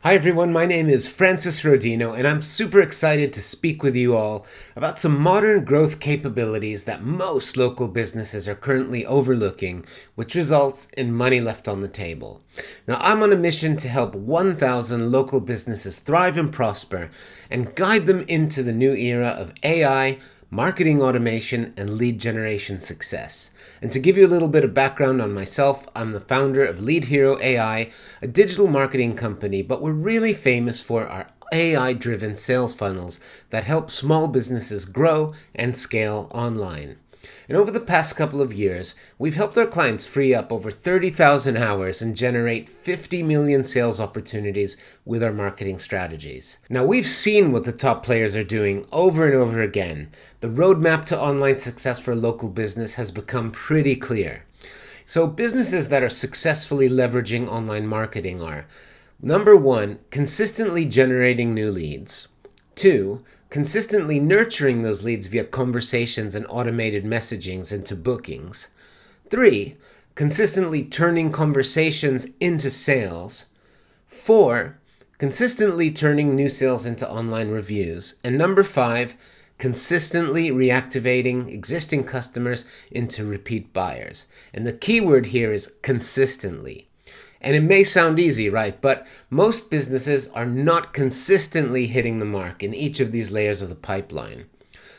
Hi everyone, my name is Francis Rodino and I'm super excited to speak with you all about some modern growth capabilities that most local businesses are currently overlooking, which results in money left on the table. Now, I'm on a mission to help 1,000 local businesses thrive and prosper and guide them into the new era of AI, marketing automation, and lead generation success. And to give you a little bit of background on myself, I'm the founder of Lead Hero AI, a digital marketing company, but we're really famous for our AI-driven sales funnels that help small businesses grow and scale online. And over the past couple of years, we've helped our clients free up over 30,000 hours and generate 50 million sales opportunities with our marketing strategies. Now, we've seen what the top players are doing over and over again. The roadmap to online success for a local business has become pretty clear. So businesses that are successfully leveraging online marketing are: number one, consistently generating new leads. Two, consistently nurturing those leads via conversations and automated messagings into bookings. Three, consistently turning conversations into sales. Four, consistently turning new sales into online reviews. And number five, consistently reactivating existing customers into repeat buyers. And the key word here is consistently. And it may sound easy, right? But most businesses are not consistently hitting the mark in each of these layers of the pipeline.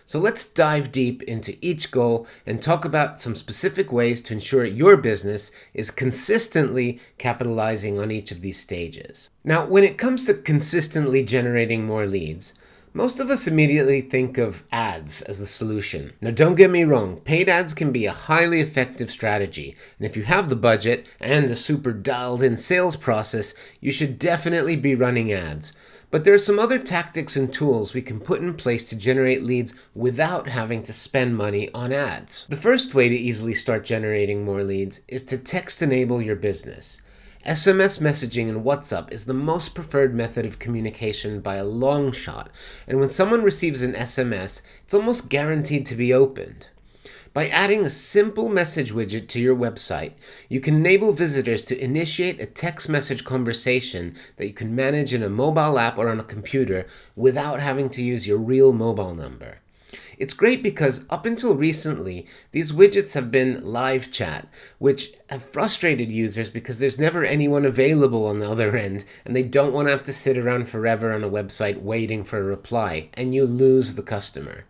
So let's dive deep into each goal and talk about some specific ways to ensure your business is consistently capitalizing on each of these stages. Now, when it comes to consistently generating more leads, most of us immediately think of ads as the solution. Now, don't get me wrong, paid ads can be a highly effective strategy, and if you have the budget and a super dialed-in sales process, you should definitely be running ads. But there are some other tactics and tools we can put in place to generate leads without having to spend money on ads. The first way to easily start generating more leads is to text enable your business. SMS messaging and WhatsApp is the most preferred method of communication by a long shot, and when someone receives an SMS, it's almost guaranteed to be opened. By adding a simple message widget to your website, you can enable visitors to initiate a text message conversation that you can manage in a mobile app or on a computer without having to use your real mobile number. It's great because up until recently, these widgets have been live chat, which have frustrated users because there's never anyone available on the other end, and they don't want to have to sit around forever on a website waiting for a reply, and you lose the customer.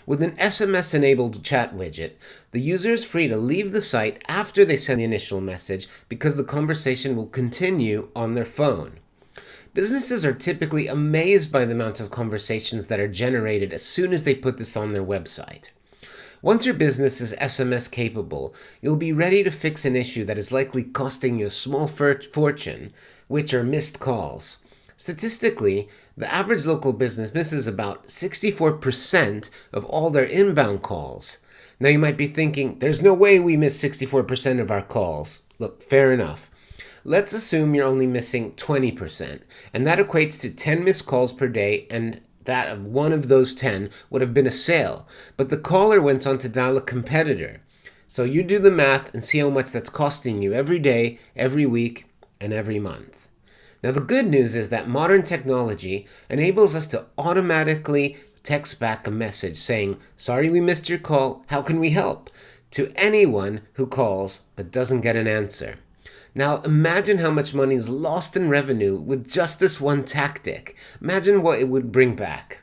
With an SMS-enabled chat widget, the user is free to leave the site after they send the initial message because the conversation will continue on their phone. Businesses are typically amazed by the amount of conversations that are generated as soon as they put this on their website. Once your business is SMS capable, you'll be ready to fix an issue that is likely costing you a small fortune, which are missed calls. Statistically, the average local business misses about 64% of all their inbound calls. Now you might be thinking, there's no way we miss 64% of our calls. Look, fair enough. Let's assume you're only missing 20%, and that equates to 10 missed calls per day, and that of one of those 10 would have been a sale, but the caller went on to dial a competitor. So you do the math and see how much that's costing you every day, every week, and every month. Now, the good news is that modern technology enables us to automatically text back a message saying, "Sorry we missed your call, how can we help?" to anyone who calls but doesn't get an answer. Now, imagine how much money is lost in revenue with just this one tactic. Imagine what it would bring back.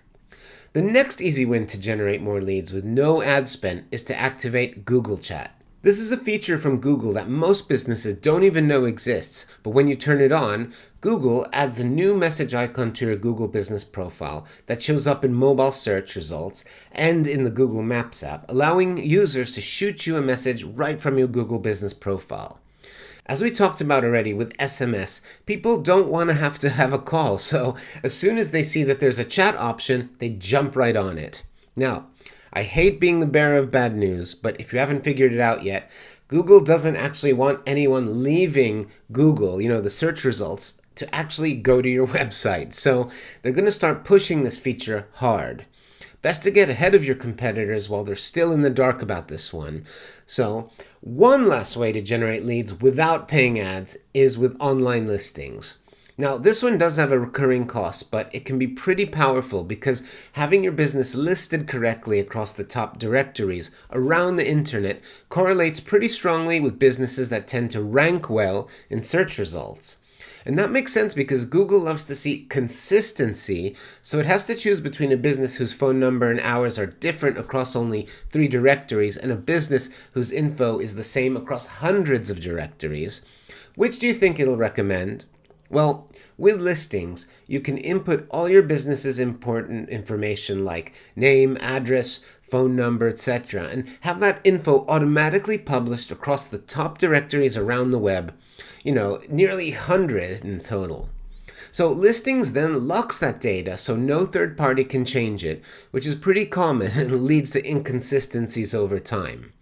The next easy win to generate more leads with no ad spend is to activate Google Chat. This is a feature from Google that most businesses don't even know exists, but when you turn it on, Google adds a new message icon to your Google business profile that shows up in mobile search results and in the Google Maps app, allowing users to shoot you a message right from your Google business profile. As we talked about already with SMS, people don't want to have a call, so as soon as they see that there's a chat option, they jump right on it. Now, I hate being the bearer of bad news, but if you haven't figured it out yet, Google doesn't actually want anyone leaving Google, the search results, to actually go to your website. So they're going to start pushing this feature hard. Best to get ahead of your competitors while they're still in the dark about this one. So, one last way to generate leads without paying ads is with online listings. Now, this one does have a recurring cost, but it can be pretty powerful because having your business listed correctly across the top directories around the internet correlates pretty strongly with businesses that tend to rank well in search results. And that makes sense because Google loves to see consistency, so it has to choose between a business whose phone number and hours are different across only 3 directories and a business whose info is the same across hundreds of directories. Which do you think it'll recommend? Well, with listings, you can input all your business's important information like name, address, phone number, etc., and have that info automatically published across the top directories around the web, nearly 100 in total. So listings then locks that data so no third party can change it, which is pretty common and leads to inconsistencies over time.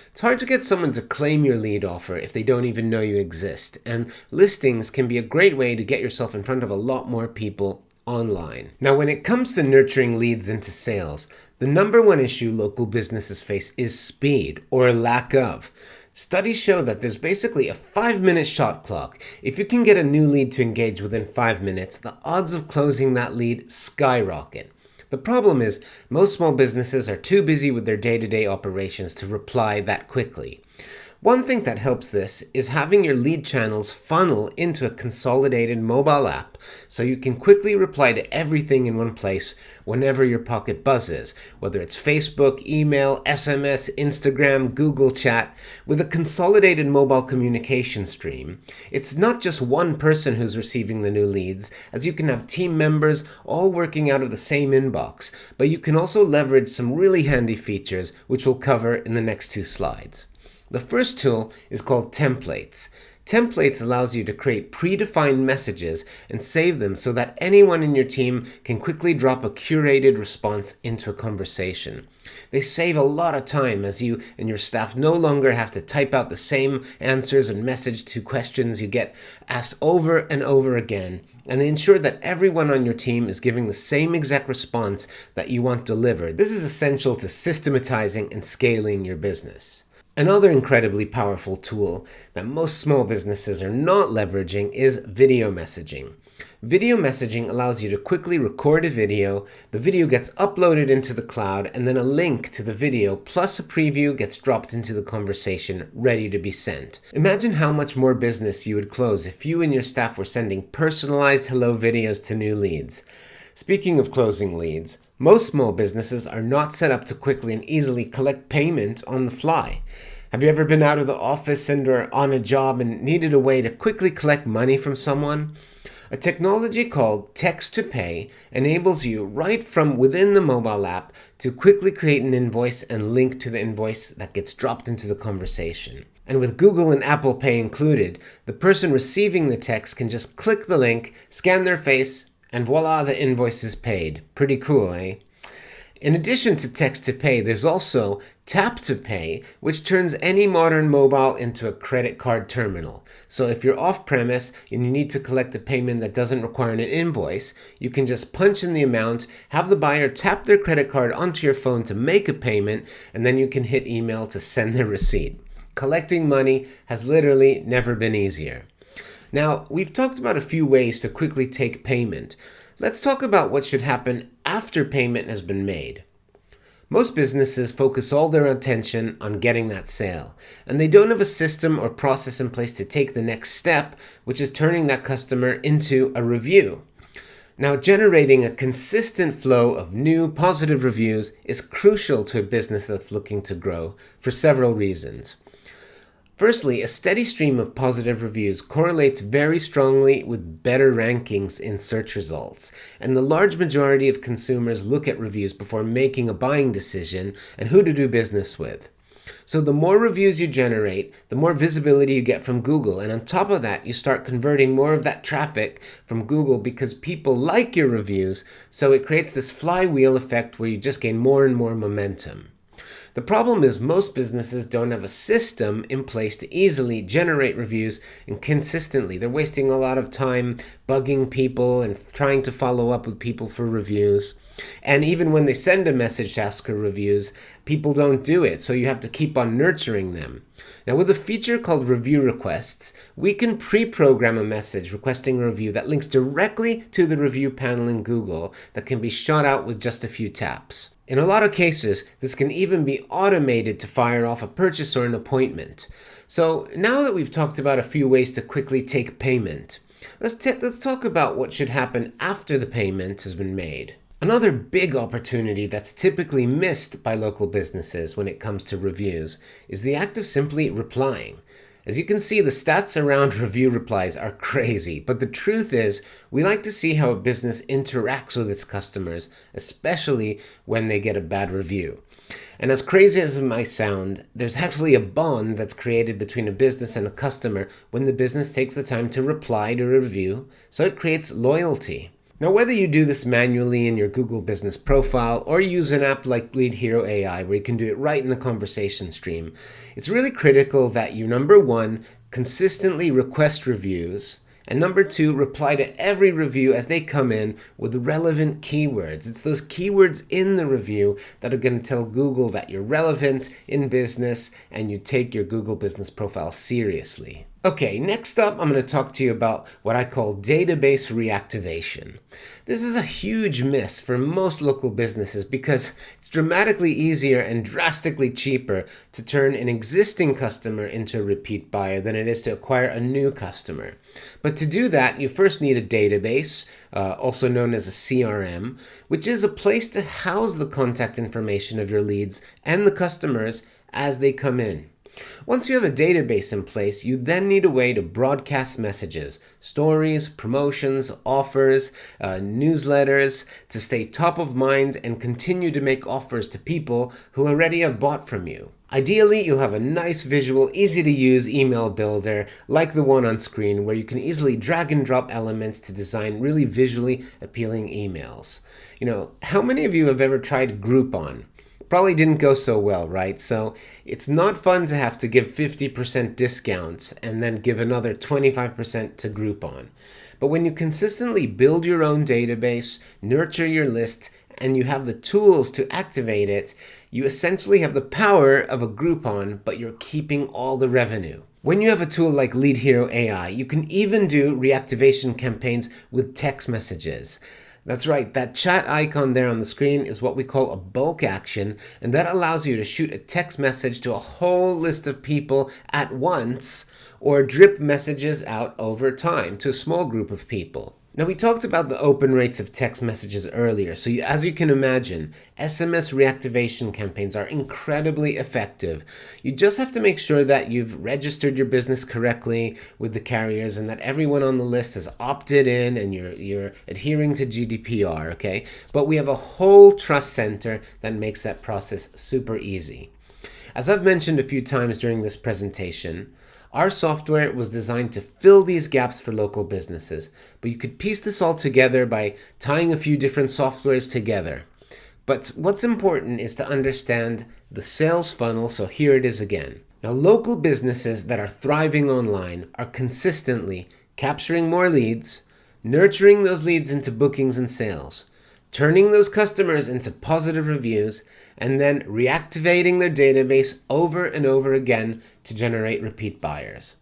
It's hard to get someone to claim your lead offer if they don't even know you exist, and listings can be a great way to get yourself in front of a lot more people online. Now, when it comes to nurturing leads into sales, the number one issue local businesses face is speed, or lack of. Studies show that there's basically a 5-minute shot clock. If you can get a new lead to engage within 5 minutes, the odds of closing that lead skyrocket. The problem is, most small businesses are too busy with their day-to-day operations to reply that quickly. One thing that helps this is having your lead channels funnel into a consolidated mobile app so you can quickly reply to everything in one place whenever your pocket buzzes, whether it's Facebook, email, SMS, Instagram, Google Chat. With a consolidated mobile communication stream, it's not just one person who's receiving the new leads, as you can have team members all working out of the same inbox, but you can also leverage some really handy features which we'll cover in the next 2 slides. The first tool is called templates. Templates allows you to create predefined messages and save them so that anyone in your team can quickly drop a curated response into a conversation. They save a lot of time as you and your staff no longer have to type out the same answers and message to questions you get asked over and over again, and they ensure that everyone on your team is giving the same exact response that you want delivered. This is essential to systematizing and scaling your business. Another incredibly powerful tool that most small businesses are not leveraging is video messaging. Video messaging allows you to quickly record a video, the video gets uploaded into the cloud, and then a link to the video plus a preview gets dropped into the conversation ready to be sent. Imagine how much more business you would close if you and your staff were sending personalized hello videos to new leads. Speaking of closing leads, most small businesses are not set up to quickly and easily collect payment on the fly. Have you ever been out of the office and or on a job and needed a way to quickly collect money from someone? A technology called text-to-pay enables you right from within the mobile app to quickly create an invoice and link to the invoice that gets dropped into the conversation. And with Google and Apple Pay included, the person receiving the text can just click the link, scan their face, and voila, the invoice is paid. Pretty cool, eh? In addition to text-to-pay, there's also tap-to-pay, which turns any modern mobile into a credit card terminal. So if you're off-premise and you need to collect a payment that doesn't require an invoice, you can just punch in the amount, have the buyer tap their credit card onto your phone to make a payment, and then you can hit email to send the receipt. Collecting money has literally never been easier. Now, we've talked about a few ways to quickly take payment. Let's talk about what should happen after payment has been made. Most businesses focus all their attention on getting that sale, and they don't have a system or process in place to take the next step, which is turning that customer into a review. Now, generating a consistent flow of new positive reviews is crucial to a business that's looking to grow for several reasons. Firstly, a steady stream of positive reviews correlates very strongly with better rankings in search results, and the large majority of consumers look at reviews before making a buying decision and who to do business with. So the more reviews you generate, the more visibility you get from Google, and on top of that, you start converting more of that traffic from Google because people like your reviews, so it creates this flywheel effect where you just gain more and more momentum. The problem is most businesses don't have a system in place to easily generate reviews and consistently. They're wasting a lot of time bugging people and trying to follow up with people for reviews. And even when they send a message to ask for reviews, people don't do it, so you have to keep on nurturing them. Now, with a feature called review requests, we can pre-program a message requesting a review that links directly to the review panel in Google that can be shot out with just a few taps. In a lot of cases, this can even be automated to fire off a purchase or an appointment. So now that we've talked about a few ways to quickly take payment, let's talk about what should happen after the payment has been made. Another big opportunity that's typically missed by local businesses when it comes to reviews is the act of simply replying. As you can see, the stats around review replies are crazy, but the truth is we like to see how a business interacts with its customers, especially when they get a bad review. And as crazy as it might sound, there's actually a bond that's created between a business and a customer when the business takes the time to reply to a review, so it creates loyalty. Now, whether you do this manually in your Google Business profile or use an app like Lead Hero AI where you can do it right in the conversation stream, it's really critical that you, number one, consistently request reviews, and number two, reply to every review as they come in with relevant keywords. It's those keywords in the review that are going to tell Google that you're relevant in business and you take your Google Business profile seriously. Okay, next up, I'm going to talk to you about what I call database reactivation. This is a huge miss for most local businesses because it's dramatically easier and drastically cheaper to turn an existing customer into a repeat buyer than it is to acquire a new customer. But to do that, you first need a database, also known as a CRM, which is a place to house the contact information of your leads and the customers as they come in. Once you have a database in place, you then need a way to broadcast messages, stories, promotions, offers, newsletters to stay top of mind and continue to make offers to people who already have bought from you. Ideally, you'll have a nice visual, easy to use email builder like the one on screen where you can easily drag and drop elements to design really visually appealing emails. How many of you have ever tried Groupon? Probably didn't go so well, right? So it's not fun to have to give 50% discounts and then give another 25% to Groupon. But when you consistently build your own database, nurture your list, and you have the tools to activate it, you essentially have the power of a Groupon, but you're keeping all the revenue. When you have a tool like Lead Hero AI, you can even do reactivation campaigns with text messages. That's right, that chat icon there on the screen is what we call a bulk action, and that allows you to shoot a text message to a whole list of people at once, or drip messages out over time to a small group of people. Now, we talked about the open rates of text messages earlier, so as you can imagine, SMS reactivation campaigns are incredibly effective. You just have to make sure that you've registered your business correctly with the carriers and that everyone on the list has opted in and you're adhering to GDPR, okay? But we have a whole trust center that makes that process super easy. As I've mentioned a few times during this presentation, our software was designed to fill these gaps for local businesses, but you could piece this all together by tying a few different softwares together. But what's important is to understand the sales funnel, so here it is again. Now, local businesses that are thriving online are consistently capturing more leads, nurturing those leads into bookings and sales, turning those customers into positive reviews, and then reactivating their database over and over again to generate repeat buyers.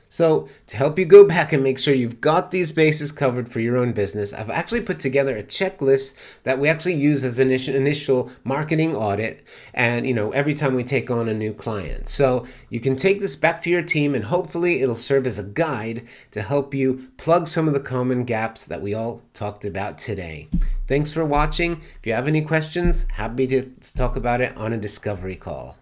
So to help you go back and make sure you've got these bases covered for your own business, I've actually put together a checklist that we actually use as an initial marketing audit and, every time we take on a new client. So you can take this back to your team and hopefully it'll serve as a guide to help you plug some of the common gaps that we all talked about today. Thanks for watching. If you have any questions, happy to talk about it on a discovery call.